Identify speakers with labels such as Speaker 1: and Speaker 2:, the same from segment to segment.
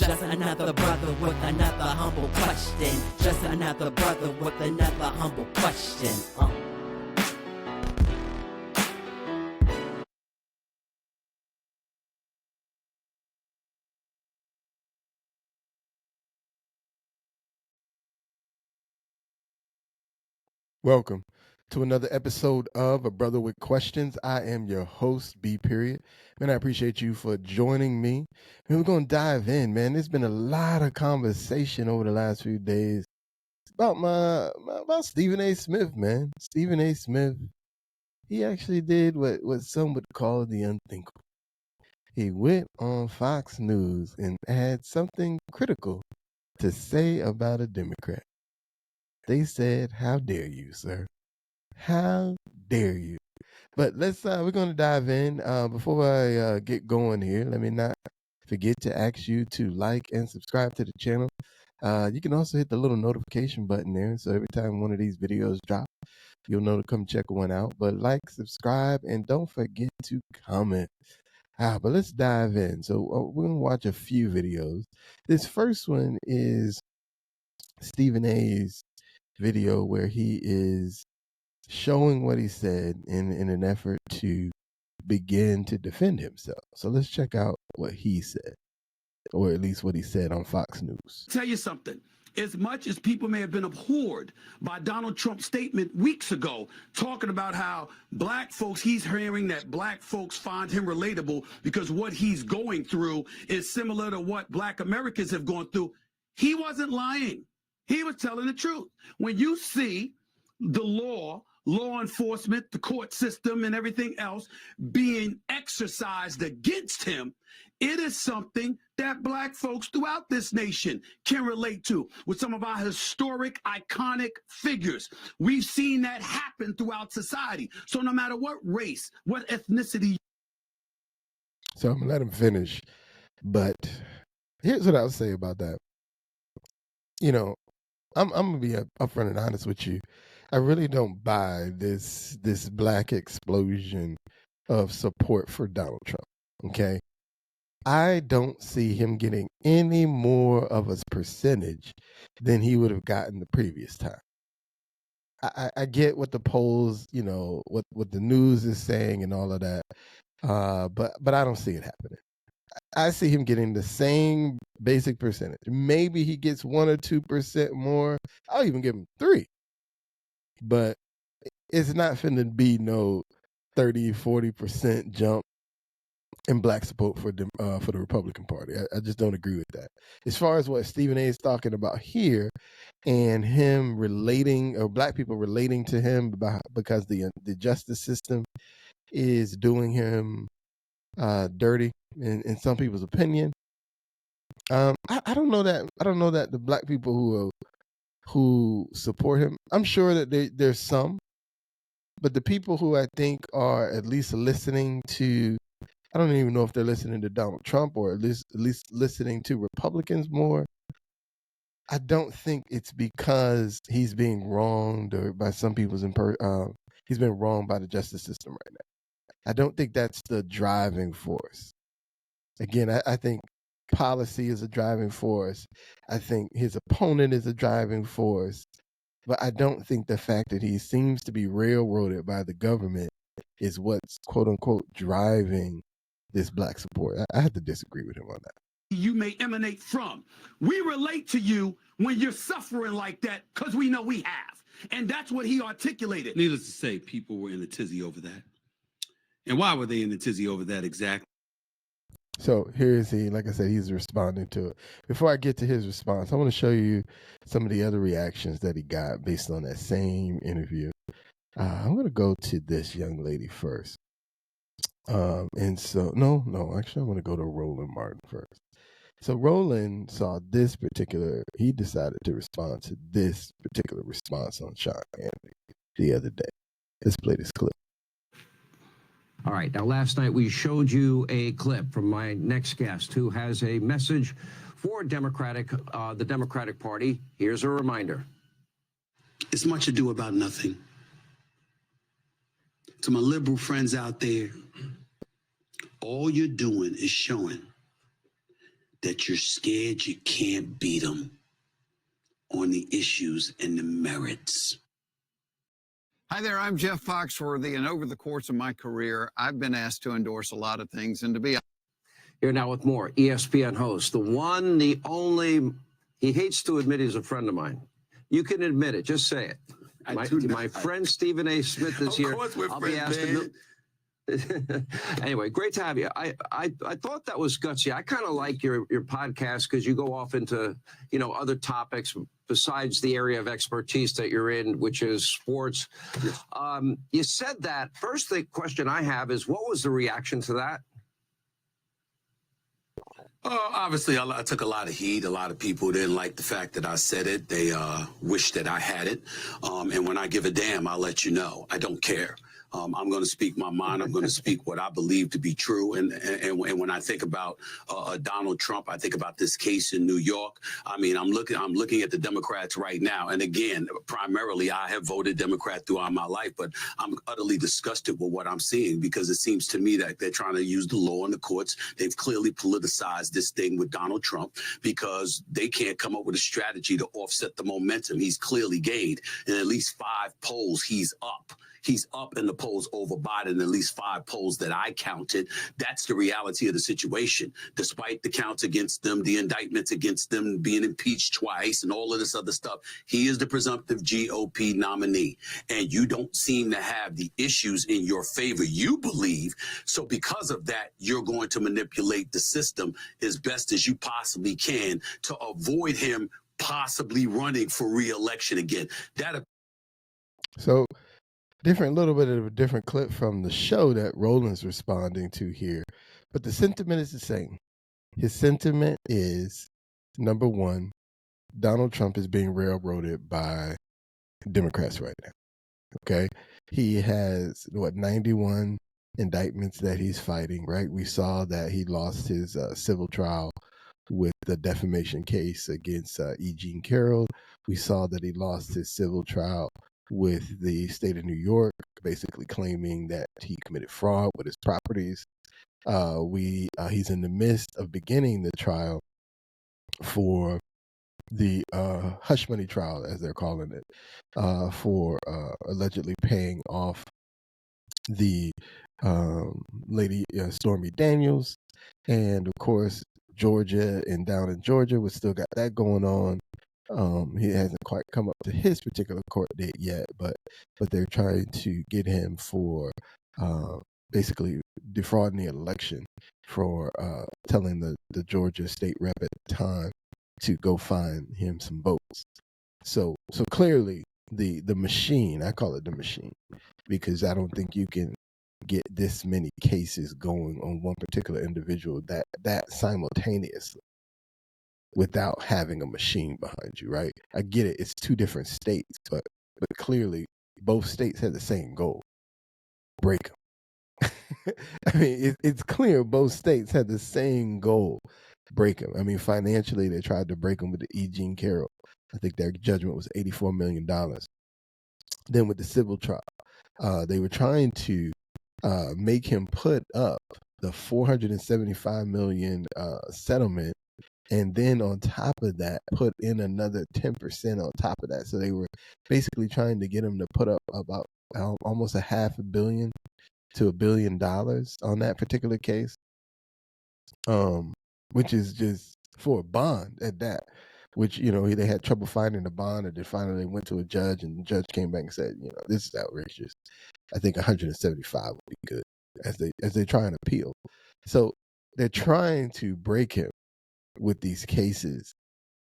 Speaker 1: Just another brother with another humble question. Just another brother with another humble question.
Speaker 2: Welcome to another episode of A Brother with Questions. I am your host, B. Period. Man, I appreciate you for joining me. And we're going to dive in, man. There's been a lot of conversation over the last few days about about Stephen A. Smith, man. Stephen A. Smith, he actually did what some would call the unthinkable. He went on Fox News and had something critical to say about a Democrat. They said, "How dare you, sir? How dare you?" But we're going to dive in. Before I get going here, let me not forget to ask you to like and subscribe to the channel. You can also hit the little notification button there. So every time one of these videos drop, you'll know to come check one out. But like, subscribe, and don't forget to comment. But let's dive in. So we're going to watch a few videos. This first one is Stephen A's video where he is showing what he said in an effort to begin to defend himself. So let's check out what he said, or at least what he said on Fox News.
Speaker 3: Tell you something. As much as people may have been abhorred by Donald Trump's statement weeks ago, talking about how black folks, he's hearing that black folks find him relatable because what he's going through is similar to what black Americans have gone through. He wasn't lying. He was telling the truth. When you see the law enforcement, the court system, and everything else being exercised against him, it is something that black folks throughout this nation can relate to with some of our historic, iconic figures. We've seen that happen throughout society. So no matter what race, what ethnicity.
Speaker 2: So I'm going to let him finish. But here's what I'll say about that. You know, I'm going to be upfront and honest with you. I really don't buy this black explosion of support for Donald Trump. Okay. I don't see him getting any more of a percentage than he would have gotten the previous time. I get what the polls, what the news is saying and all of that. But I don't see it happening. I see him getting the same basic percentage. Maybe he gets 1 or 2% more. I'll even give him 3. But it's not finna be no 30-40% jump in black support for the Republican Party. I just don't agree with that. As far as what Stephen A. is talking about here, and him relating, or black people relating to him because the justice system is doing him dirty in some people's opinion. I don't know that. I don't know that the black people who support him. I'm sure that there's some, but the people who I think are at least listening to, I don't even know if they're listening to Donald Trump or at least listening to Republicans more. I don't think it's because he's being wronged or by some people's he's been wronged by the justice system right now. I don't think that's the driving force. Again, I think policy is a driving force. I think his opponent is a driving force. But I don't think the fact that he seems to be railroaded by the government is what's quote unquote driving this black support. I have to disagree with him on that.
Speaker 3: You may emanate from. We relate to you when you're suffering like that because we know we have. And that's what he articulated. Needless to say, people were in a tizzy over that. And why were they in the tizzy over that exactly?
Speaker 2: So here's like I said, he's responding to it. Before I get to his response, I want to show you some of the other reactions that he got based on that same interview. I'm going to go to this young lady first. And so, actually, I'm going to go to Roland Martin first. So Roland saw he decided to respond to this particular response on Sean Hannity the other day. Let's play this clip.
Speaker 4: All right. Now, last night we showed you a clip from my next guest who has a message for the Democratic Party. Here's a reminder.
Speaker 3: It's much ado about nothing. To my liberal friends out there, all you're doing is showing that you're scared you can't beat them on the issues and the merits.
Speaker 5: Hi there, I'm Jeff Foxworthy, and over the course of my career, I've been asked to endorse a lot of things, and to be
Speaker 4: Here now with more ESPN host, the one, the only. He hates to admit he's a friend of mine. You can admit it. Just say it. My friend Stephen A. Smith is here.
Speaker 3: Of course we're
Speaker 4: I'll
Speaker 3: friends,
Speaker 4: be asking
Speaker 3: man.
Speaker 4: Anyway, great to have you. I thought that was gutsy. I kind of like your podcast because you go off into, other topics besides the area of expertise that you're in, which is sports. You said that. First, the question I have is, what was the reaction to that?
Speaker 3: Obviously, I took a lot of heat. A lot of people didn't like the fact that I said it. They wish that I had it. And when I give a damn, I'll let you know. I don't care. I'm going to speak my mind. I'm going to speak what I believe to be true. And when I think about Donald Trump, I think about this case in New York. I mean, I'm looking at the Democrats right now. And again, primarily, I have voted Democrat throughout my life, but I'm utterly disgusted with what I'm seeing because it seems to me that they're trying to use the law in the courts. They've clearly politicized this thing with Donald Trump because they can't come up with a strategy to offset the momentum he's clearly gained. In at least 5 polls, he's up. He's up in the polls over Biden, at least 5 polls that I counted. That's the reality of the situation. Despite the counts against them, the indictments against them, being impeached twice and all of this other stuff, he is the presumptive GOP nominee. And you don't seem to have the issues in your favor, you believe. So because of that, you're going to manipulate the system as best as you possibly can to avoid him possibly running for re-election again.
Speaker 2: So, little bit of a different clip from the show that Roland's responding to here. But the sentiment is the same. His sentiment is, number one, Donald Trump is being railroaded by Democrats right now. Okay? He has, 91 indictments that he's fighting, right? We saw that he lost his civil trial with the defamation case against E. Jean Carroll. We saw that he lost his civil trial with the state of New York, basically claiming that he committed fraud with his properties. He's in the midst of beginning the trial for the hush money trial, as they're calling it, for allegedly paying off the lady Stormy Daniels, and of course Georgia and down in Georgia, we still got that going on. He hasn't quite come up to his particular court date yet, but they're trying to get him for basically defrauding the election for telling the Georgia state rep at the time to go find him some votes. So clearly the machine, I call it the machine, because I don't think you can get this many cases going on one particular individual that simultaneously without having a machine behind you, right? I get it. It's 2 different states, but clearly both states had the same goal: break them. I mean, it's clear both states had the same goal: break them. I mean, financially, they tried to break them with the E. Jean Carroll. I think their judgment was $84 million. Then with the civil trial, they were trying to make him put up the $475 million settlement, and then on top of that, put in another 10% on top of that. So they were basically trying to get him to put up about almost $500 million to $1 billion on that particular case, which is just for a bond at that. Which, they had trouble finding a bond, and then finally they went to a judge, and the judge came back and said, this is outrageous. I think 175 would be good as they try and appeal. So they're trying to break him with these cases,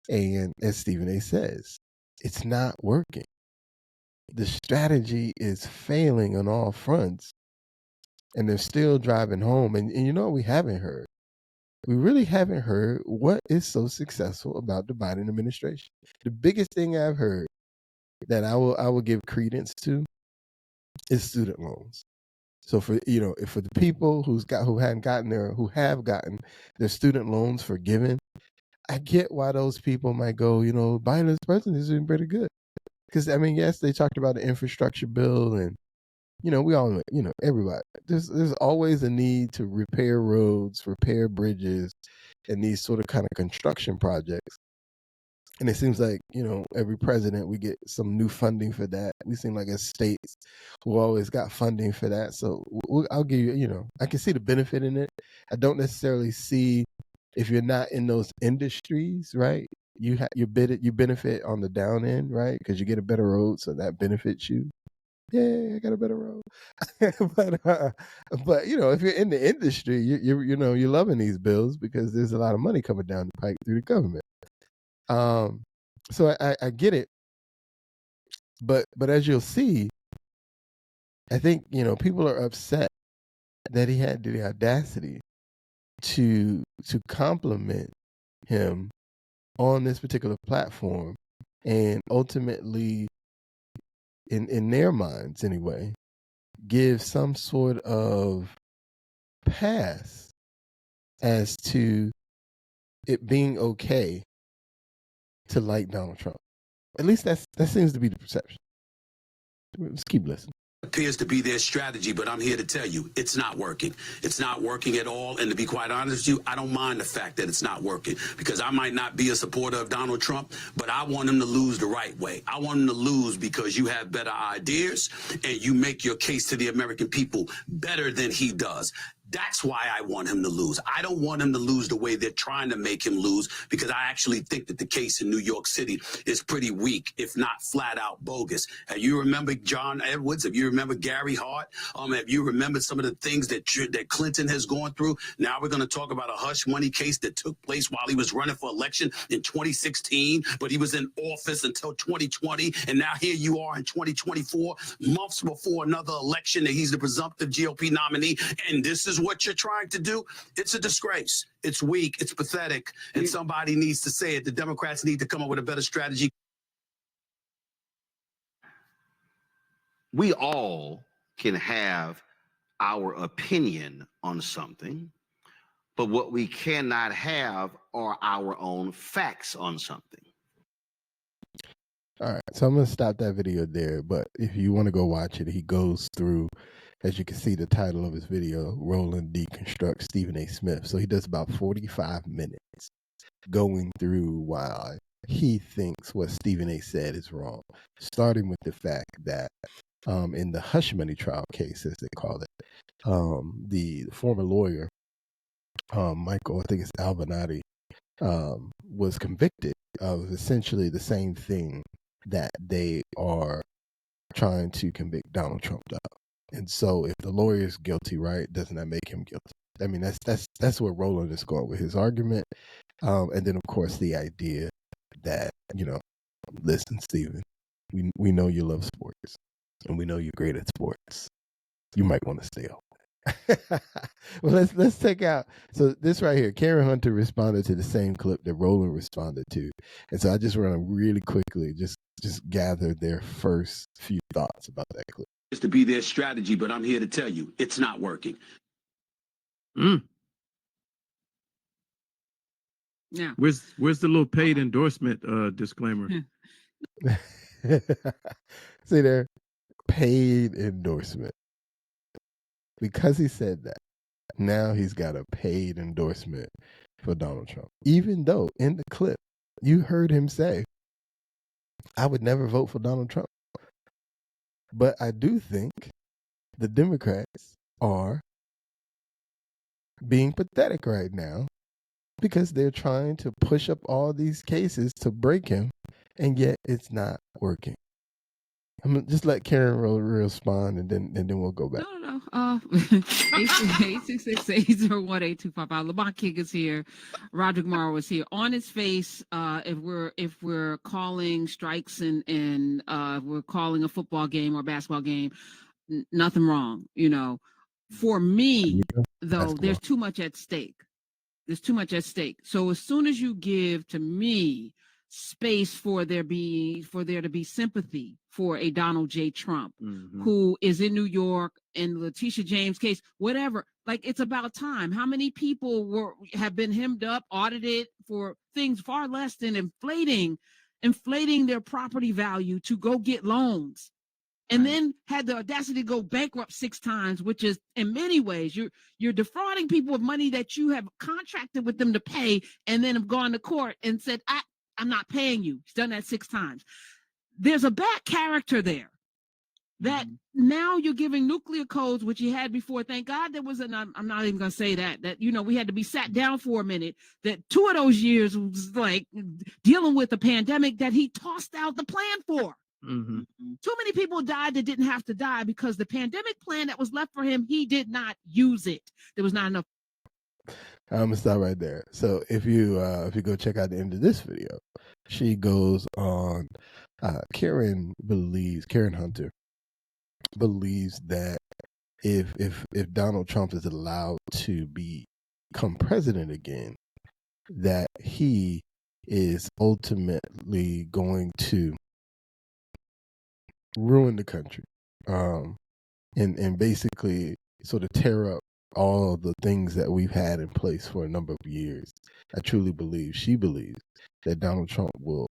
Speaker 2: and as Stephen A. says, it's not working. The strategy is failing on all fronts, and they're still driving home. And we haven't heard. We really haven't heard what is so successful about the Biden administration. The biggest thing I've heard that I will give credence to is student loans. So for the people who have gotten their student loans forgiven, I get why those people might go, Biden's president is doing pretty good. Because yes, they talked about the infrastructure bill, and we all everybody. There's always a need to repair roads, repair bridges, and these sort of kind of construction projects. And it seems like, every president, we get some new funding for that. We seem like as states, we always got funding for that. So I'll give you, I can see the benefit in it. I don't necessarily see, if you're not in those industries, right? You benefit on the down end, right? Because you get a better road, so that benefits you. Yeah, I got a better road. but if you're in the industry, you're loving these bills because there's a lot of money coming down the pike through the government. So I get it, but as you'll see, I think people are upset that he had the audacity to compliment him on this particular platform, and ultimately, in their minds anyway, give some sort of pass as to it being okay to like Donald Trump. At least that seems to be the perception. Let's keep listening.
Speaker 3: Appears to be their strategy, but I'm here to tell you it's not working. It's not working at all. And to be quite honest with you, I don't mind the fact that it's not working, because I might not be a supporter of Donald Trump, but I want him to lose the right way. I want him to lose because you have better ideas and you make your case to the American people better than he does. That's why I want him to lose. I don't want him to lose the way they're trying to make him lose, because I actually think that the case in New York City is pretty weak, if not flat out bogus. Have you remember John Edwards? Have you remember Gary Hart? Have you remembered some of the things that Clinton has gone through? Now we're going to talk about a hush money case that took place while he was running for election in 2016, but he was in office until 2020. And now here you are in 2024, months before another election, that he's the presumptive GOP nominee. And this is what you're trying to do. It's a disgrace. It's weak. It's pathetic. And somebody needs to say it. The Democrats need to come up with a better strategy.
Speaker 6: We all can have our opinion on something, but what we cannot have are our own facts on something.
Speaker 2: All right, so I'm going to stop that video there, but if you want to go watch it, he goes through, as you can see, the title of his video, Roland Deconstructs Stephen A. Smith. So he does about 45 minutes going through why he thinks what Stephen A. said is wrong, starting with the fact that in the hush money trial case, as they call it, the former lawyer, Michael, I think it's Albanati, was convicted of essentially the same thing that they are trying to convict Donald Trump of. And so if the lawyer is guilty, right, doesn't that make him guilty? I mean, that's where Roland is going with his argument. And then, of course, the idea that, listen, Stephen, we know you love sports, and we know you're great at sports. You might want to stay off. Well, let's take out. So this right here, Karen Hunter responded to the same clip that Roland responded to, and so I just want to really quickly just gather their first few thoughts about that clip.
Speaker 3: It's to be their strategy, but I'm here to tell you it's not working.
Speaker 7: Yeah.
Speaker 8: Where's the little paid endorsement disclaimer?
Speaker 2: See there, paid endorsement. Because he said that, now he's got a paid endorsement for Donald Trump. Even though in the clip, you heard him say, I would never vote for Donald Trump. But I do think the Democrats are being pathetic right now because they're trying to push up all these cases to break him, and yet it's not working. I'm gonna just let Karen respond, and then we'll go back.
Speaker 7: No. 866-801-8255. Lamont King is here. Roderick Morrow is here. On his face, if we're calling strikes and we're calling a football game or basketball game, nothing wrong. For me, though, there's too much at stake. There's too much at stake. So as soon as you give to me space for there to be sympathy for a Donald J. Trump, who is in New York, in Letitia James' case, whatever, like, it's about time. How many people have been hemmed up, audited for things far less than inflating their property value to go get loans? and then had the audacity to go bankrupt 6 times, which is in many ways you're defrauding people of money that you have contracted with them to pay, and then have gone to court and said, I'm not paying you. He's done that 6 times. There's a bad character there that now you're giving nuclear codes, which he had before. Thank God there was I'm not even going to say that, we had to be sat down for a minute, that 2 of those years was like dealing with a pandemic that he tossed out the plan for.
Speaker 8: Mm-hmm.
Speaker 7: Too many people died that didn't have to die because the pandemic plan that was left for him, he did not use it. There was not enough.
Speaker 2: I'm gonna stop right there. So if you go check out the end of this video, she goes on. Karen Hunter believes that if Donald Trump is allowed to become president again, that he is ultimately going to ruin the country, and basically sort of tear up all the things that we've had in place for a number of years. I truly believe, she believes, that Donald Trump will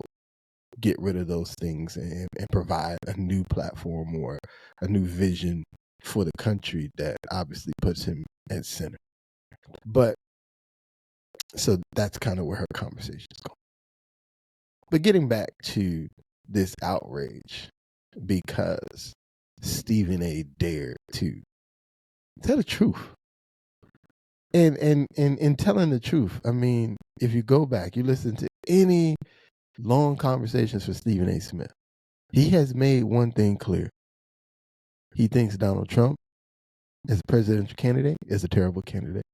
Speaker 2: get rid of those things and provide a new platform or a new vision for the country that obviously puts him at center. But so that's kind of where her conversation is going. But getting back to this outrage, because Stephen A. dared to tell the truth. And in telling the truth, I mean, if you go back, you listen to any long conversations with Stephen A. Smith, he has made one thing clear. He thinks Donald Trump as a presidential candidate is a terrible candidate.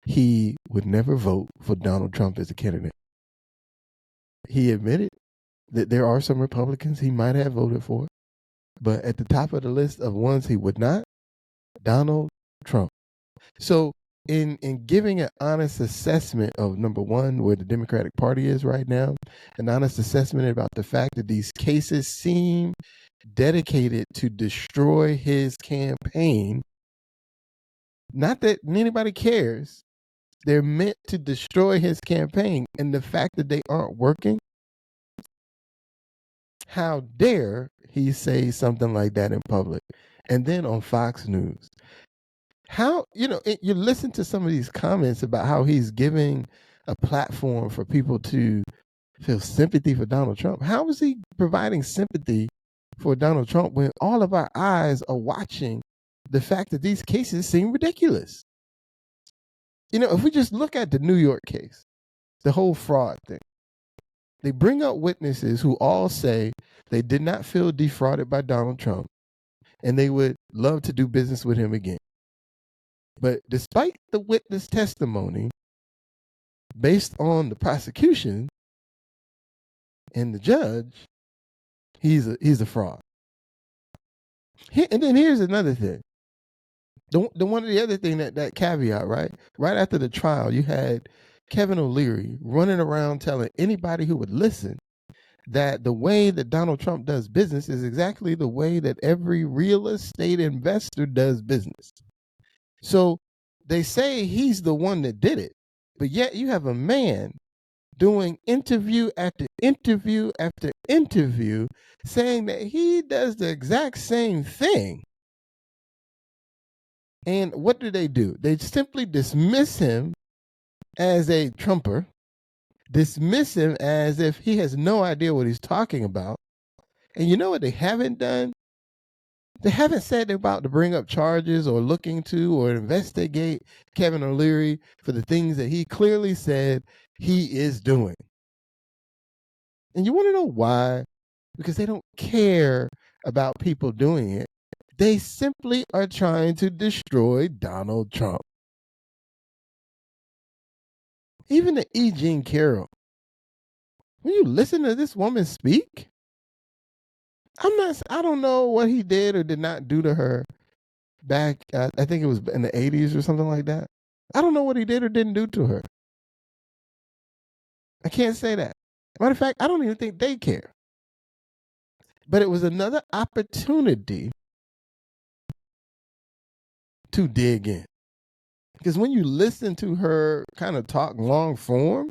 Speaker 2: He would never vote for Donald Trump as a candidate. He admitted that there are some Republicans he might have voted for, but at the top of the list of ones he would not, Donald Trump. So in giving an honest assessment of, number one, where the Democratic Party is right now, an honest assessment about the fact that these cases seem dedicated to destroy his campaign, not that anybody cares, they're meant to destroy his campaign, and the fact that they aren't working, how dare he say something like that in public? And then on Fox News, how, you listen to some of these comments about how he's giving a platform for people to feel sympathy for Donald Trump. How is he providing sympathy for Donald Trump when all of our eyes are watching the fact that these cases seem ridiculous? If we just look at the New York case, the whole fraud thing, they bring up witnesses who all say they did not feel defrauded by Donald Trump and they would love to do business with him again. But despite the witness testimony, based on the prosecution and the judge, he's a fraud. And then here's another thing. The one of the other thing, that caveat, right? Right after the trial, you had Kevin O'Leary running around telling anybody who would listen that the way that Donald Trump does business is exactly the way that every real estate investor does business. So they say he's the one that did it, but yet you have a man doing interview after interview after interview saying that he does the exact same thing. And what do? They simply dismiss him as a Trumper, dismiss him as if he has no idea what he's talking about. And you know what they haven't done? They haven't said they're about to bring up charges or look into or investigate Kevin O'Leary for the things that he clearly said he is doing. And you want to know why? Because they don't care about people doing it. They simply are trying to destroy Donald Trump. Even the E. Jean Carroll, when you listen to this woman speak, I don't know what he did or did not do to her back, I think it was in the 80s or something like that. I don't know what he did or didn't do to her. I can't say that. Matter of fact, I don't even think they care. But it was another opportunity to dig in. Because when you listen to her kind of talk long form,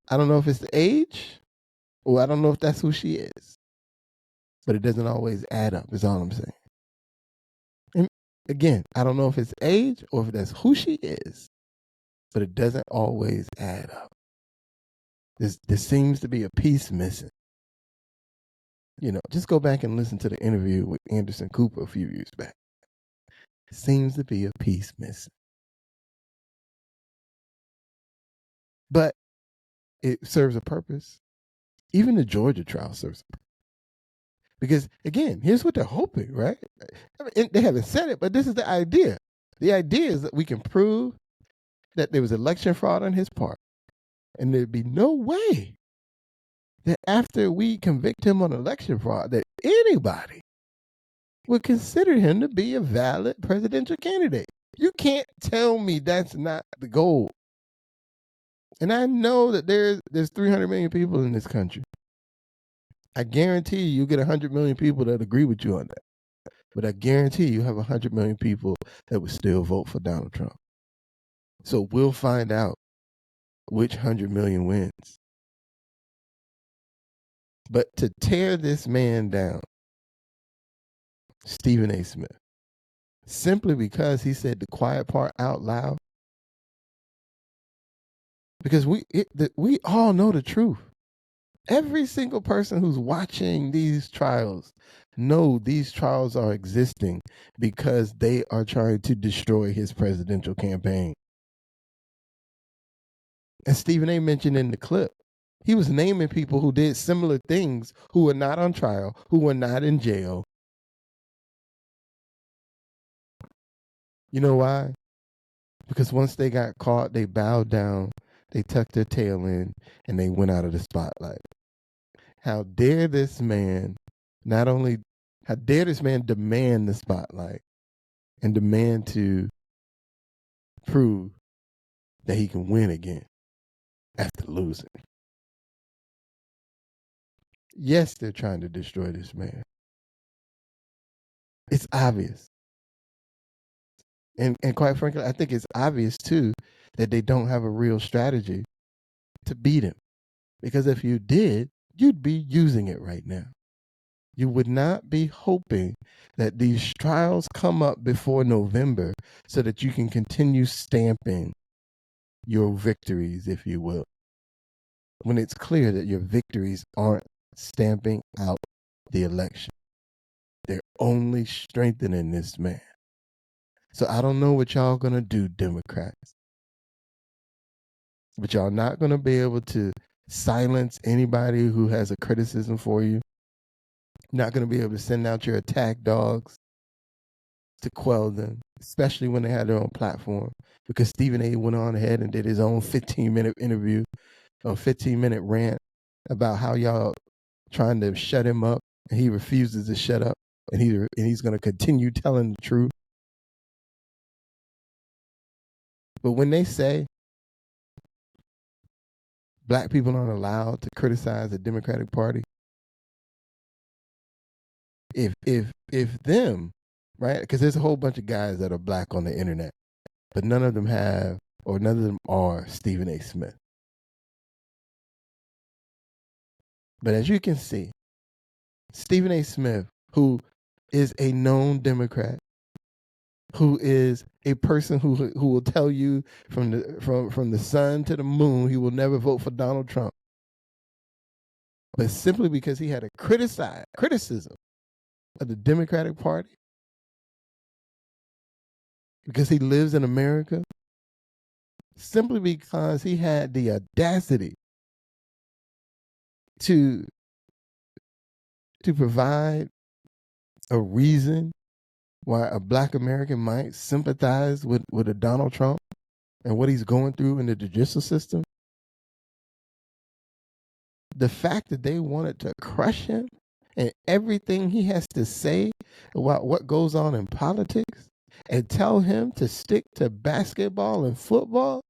Speaker 2: I don't know if it's the age, or I don't know if that's who she is. but it doesn't always add up, is all I'm saying. And again, I don't know if it's age or if that's who she is, but it doesn't always add up. There seems to be a piece missing. Just go back and listen to the interview with Anderson Cooper a few years back. Seems to be a piece missing. But it serves a purpose. Even the Georgia trial serves a purpose. Because, again, here's what they're hoping, right? They haven't said it, but this is the idea. The idea is that we can prove that there was election fraud on his part. And there'd be no way that after we convict him on election fraud, that anybody would consider him to be a valid presidential candidate. You can't tell me that's not the goal. And I know that there's 300 million people in this country. I guarantee you get 100 million people that agree with you on that. But I guarantee you have 100 million people that would still vote for Donald Trump. So we'll find out which 100 million wins. But to tear this man down, Stephen A. Smith, simply because he said the quiet part out loud, because we all know the truth. Every single person who's watching these trials know these trials are existing because they are trying to destroy his presidential campaign. And Stephen A. mentioned in the clip, he was naming people who did similar things, who were not on trial, who were not in jail. You know why? Because once they got caught, they bowed down, they tucked their tail in, and they went out of the spotlight. How dare this man demand the spotlight and demand to prove that he can win again after losing? Yes, they're trying to destroy this man. It's obvious. And quite frankly, I think it's obvious too that they don't have a real strategy to beat him. Because if you did, you'd be using it right now. You would not be hoping that these trials come up before November so that you can continue stamping your victories, if you will, when it's clear that your victories aren't stamping out the election. They're only strengthening this man. So I don't know what y'all gonna do, Democrats. But y'all not gonna be able to silence anybody who has a criticism for you. Not gonna be able to send out your attack dogs to quell them, especially when they had their own platform. Because Stephen A. went on ahead and did his own 15-minute interview or 15-minute rant about how y'all trying to shut him up, and he refuses to shut up, and he's gonna continue telling the truth. But when they say black people aren't allowed to criticize the Democratic Party, if them, right? Because there's a whole bunch of guys that are black on the internet, but none of them are Stephen A. Smith. But as you can see, Stephen A. Smith, who is a known Democrat, who is a person who will tell you from the sun to the moon he will never vote for Donald Trump. But simply because he had a criticism of the Democratic Party, because he lives in America, simply because he had the audacity to provide a reason why a black American might sympathize with a Donald Trump and what he's going through in the judicial system. The fact that they wanted to crush him and everything he has to say about what goes on in politics and tell him to stick to basketball and football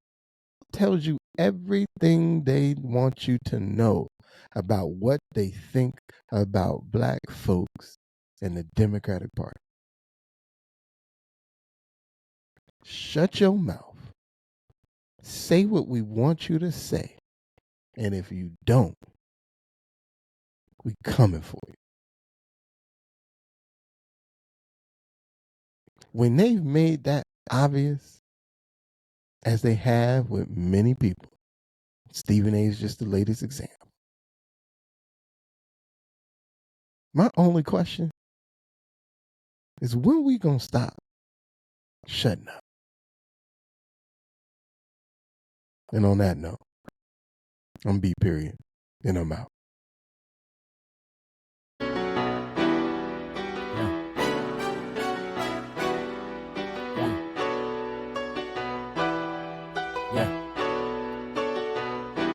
Speaker 2: tells you everything they want you to know about what they think about black folks in the Democratic Party. Shut your mouth. Say what we want you to say. And if you don't, we coming for you. when they've made that obvious, as they have with many people, Stephen A. is just the latest example. My only question is, when we gonna stop shutting up? And on that note, I'm B. Period, and I'm out.